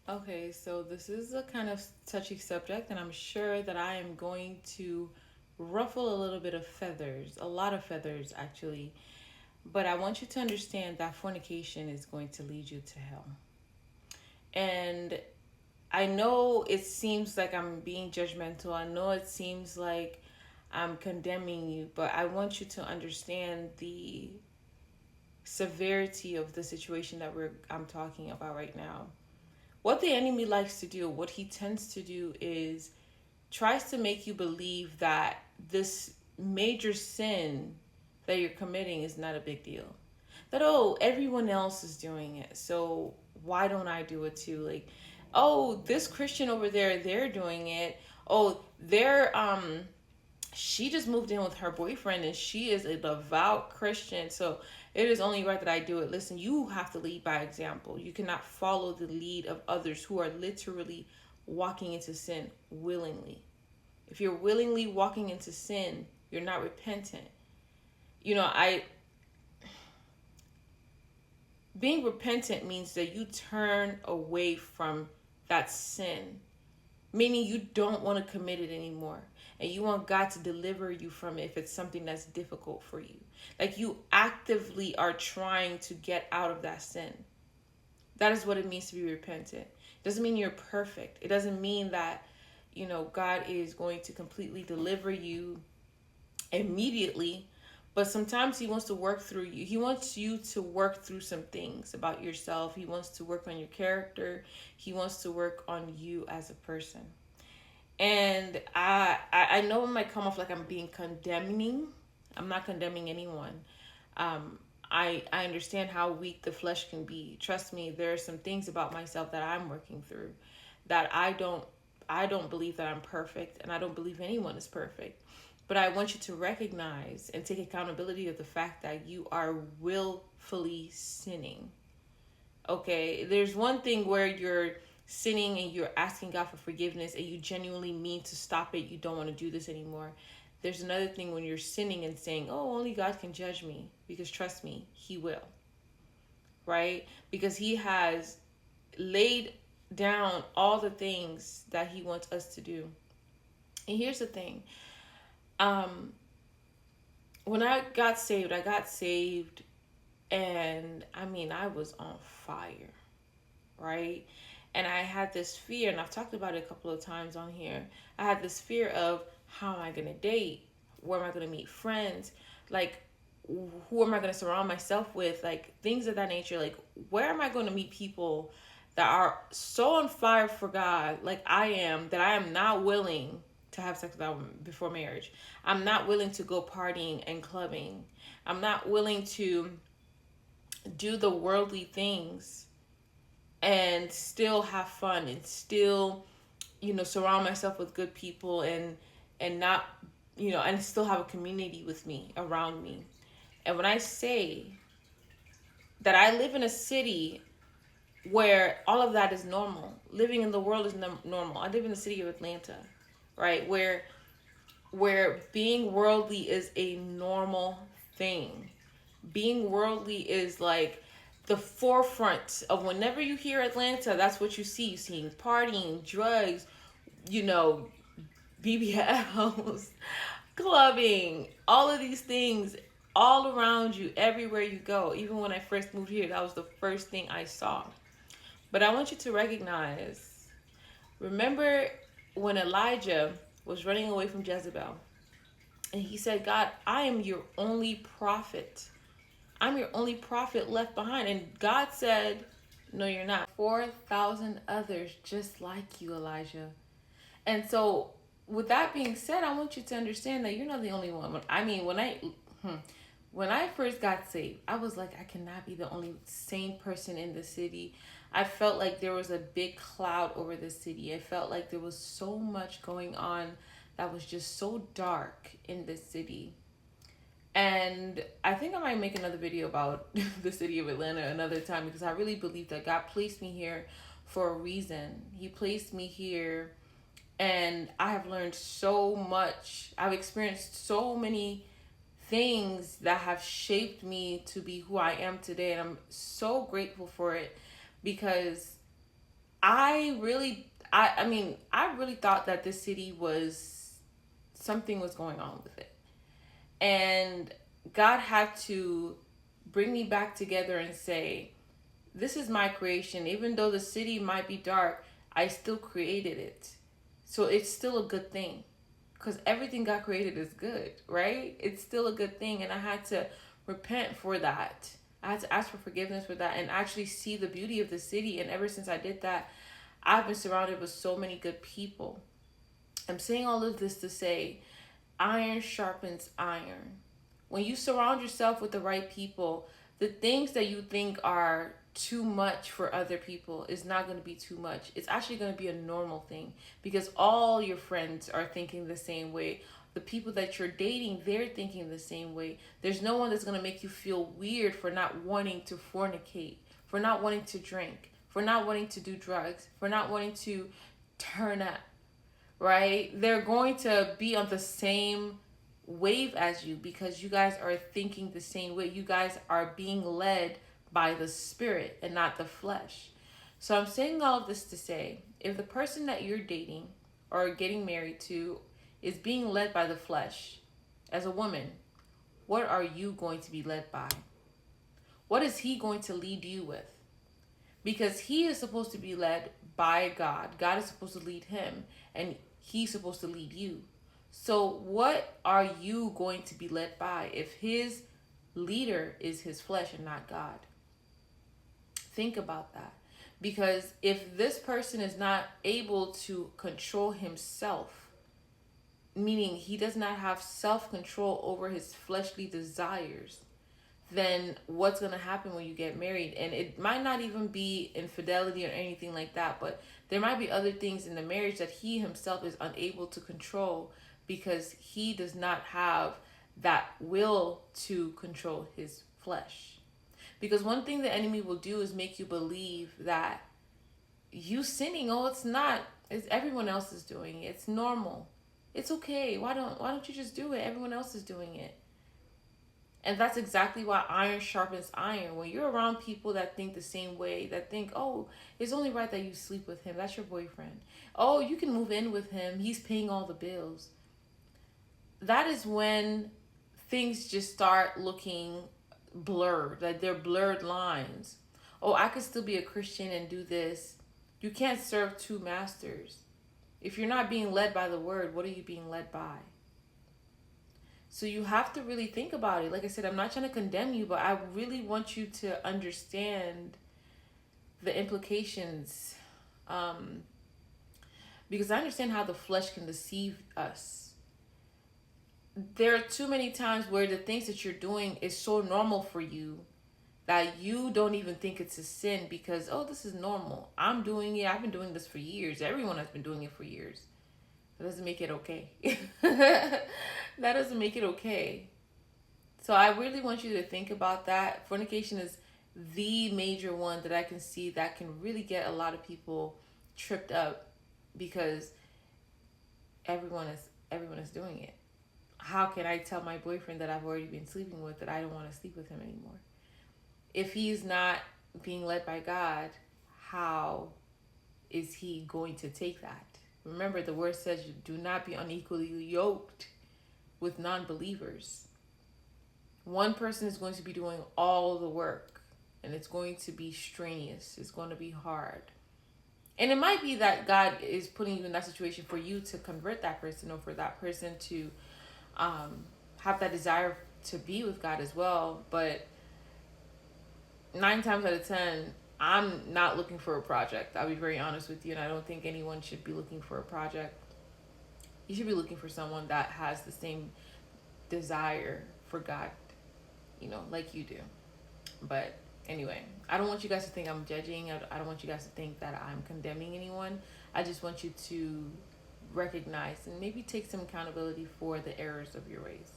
Okay, so this is a kind of touchy subject, and I'm sure that I am going to ruffle a little bit of feathers, a lot of feathers actually. But I want you to understand that fornication is going to lead you to hell. And I know it seems like I'm being judgmental. I know it seems like I'm condemning you, but I want you to understand the severity of the situation that I'm talking about right now. What the enemy likes to do, what he tends to do is tries to make you believe that this major sin that you're committing is not a big deal. That, oh, everyone else is doing it, so why don't I do it too? Like, oh, this Christian over there, they're doing it. Oh, they're she just moved in with her boyfriend and she is a devout Christian. So it is only right that I do it. Listen, you have to lead by example. You cannot follow the lead of others who are literally walking into sin willingly. If you're willingly walking into sin, you're not repentant. You know, I being repentant means that you turn away from that sin, meaning you don't want to commit it anymore, and you want God to deliver you from it if it's something that's difficult for you. Like, you actively are trying to get out of that sin. That is what it means to be repentant. It doesn't mean you're perfect. It doesn't mean that, God is going to completely deliver you immediately, but sometimes he wants to work through you. He wants you to work through some things about yourself. He wants to work on your character. He wants to work on you as a person. And I know it might come off like I'm being condemning. I'm not condemning anyone. I understand how weak the flesh can be. Trust me, there are some things about myself that I'm working through that I don't believe that I'm perfect, and I don't believe anyone is perfect. But I want you to recognize and take accountability of the fact that you are willfully sinning. Okay, there's one thing where you're sinning and you're asking God for forgiveness and you genuinely mean to stop it. You don't want to do this anymore. There's another thing when you're sinning and saying, "Oh, only God can judge me," because trust me, He will, right? Because He has laid down all the things that He wants us to do. And here's the thing: um, when I got saved, and I mean, I was on fire, right? And I had this fear, and I've talked about it a couple of times on here. I had this fear of, how am I going to date? Where am I going to meet friends? Like, who am I going to surround myself with? Like, things of that nature. Like, where am I going to meet people that are so on fire for God, like I am, that I am not willing to have sex with them before marriage? I'm not willing to go partying and clubbing. I'm not willing to do the worldly things and still have fun and still, surround myself with good people, and not, and still have a community with me, around me. And when I say that I live in a city where all of that is normal, living in the world is normal. I live in the city of Atlanta, right? Where being worldly is a normal thing. Being worldly is like the forefront of whenever you hear Atlanta, that's what you see. You're seeing partying, drugs, you know, BBLs, clubbing, all of these things all around you, everywhere you go. Even when I first moved here, that was the first thing I saw. But I want you to recognize, remember when Elijah was running away from Jezebel, and he said, "God, I am your only prophet. I'm your only prophet left behind." And God said, "No, you're not. 4,000 others just like you, Elijah." And so, with that being said, I want you to understand that you're not the only one. I mean, when I first got saved, I was like, I cannot be the only sane person in the city. I felt like there was a big cloud over the city. I felt like there was so much going on that was just so dark in the city. And I think I might make another video about the city of Atlanta another time, because I really believe that God placed me here for a reason. He placed me here, and I have learned so much. I've experienced so many things that have shaped me to be who I am today, and I'm so grateful for it, because I really thought that this city was something was going on with it. And God had to bring me back together and say, this is my creation. Even though the city might be dark, I still created it. So it's still a good thing. Because everything God created is good, right? It's still a good thing. And I had to repent for that. I had to ask for forgiveness for that and actually see the beauty of the city. And ever since I did that, I've been surrounded with so many good people. I'm saying all of this to say iron sharpens iron. When you surround yourself with the right people, the things that you think are too much for other people is not going to be too much. It's actually going to be a normal thing because all your friends are thinking the same way. The people that you're dating, they're thinking the same way. There's no one that's going to make you feel weird for not wanting to fornicate, for not wanting to drink, for not wanting to do drugs, for not wanting to turn up, right? They're going to be on the same wave as you because you guys are thinking the same way. You guys are being led by the spirit and not the flesh. So I'm saying all of this to say, if the person that you're dating or getting married to is being led by the flesh, as a woman, what are you going to be led by? What is he going to lead you with? Because he is supposed to be led by God. God is supposed to lead him, and he's supposed to lead you. So, what are you going to be led by if his leader is his flesh and not God? Think about that. Because if this person is not able to control himself, meaning he does not have self control over his fleshly desires, then what's going to happen when you get married? And it might not even be infidelity or anything like that, but there might be other things in the marriage that he himself is unable to control because he does not have that will to control his flesh. Because one thing the enemy will do is make you believe that you sinning, oh, it's not, it's everyone else is doing it. It's normal. It's okay. Why don't you just do it? Everyone else is doing it. And that's exactly why iron sharpens iron. When you're around people that think the same way, that think, oh, it's only right that you sleep with him. That's your boyfriend. Oh, you can move in with him. He's paying all the bills. That is when things just start looking blurred. Like they're blurred lines. Oh, I could still be a Christian and do this. You can't serve two masters. If you're not being led by the word, what are you being led by? So you have to really think about it. Like I said, I'm not trying to condemn you, but I really want you to understand the implications. Because I understand how the flesh can deceive us. There are too many times where the things that you're doing is so normal for you that you don't even think it's a sin because, oh, this is normal. I'm doing it. I've been doing this for years. Everyone has been doing it for years. That doesn't make it okay. That doesn't make it okay. So I really want you to think about that. Fornication is the major one that I can see that can really get a lot of people tripped up because everyone is doing it. How can I tell my boyfriend that I've already been sleeping with that I don't want to sleep with him anymore? If he's not being led by God, how is he going to take that? Remember, the word says, do not be unequally yoked with non-believers. One person is going to be doing all the work, and it's going to be strenuous. It's going to be hard. And it might be that God is putting you in that situation for you to convert that person or for that person to have that desire to be with God as well. But 9 times out of 10, I'm not looking for a project. I'll be very honest with you, and I don't think anyone should be looking for a project. You should be looking for someone that has the same desire for God, like you do. But anyway, I don't want you guys to think I'm judging. I don't want you guys to think that I'm condemning anyone. I just want you to recognize and maybe take some accountability for the errors of your ways.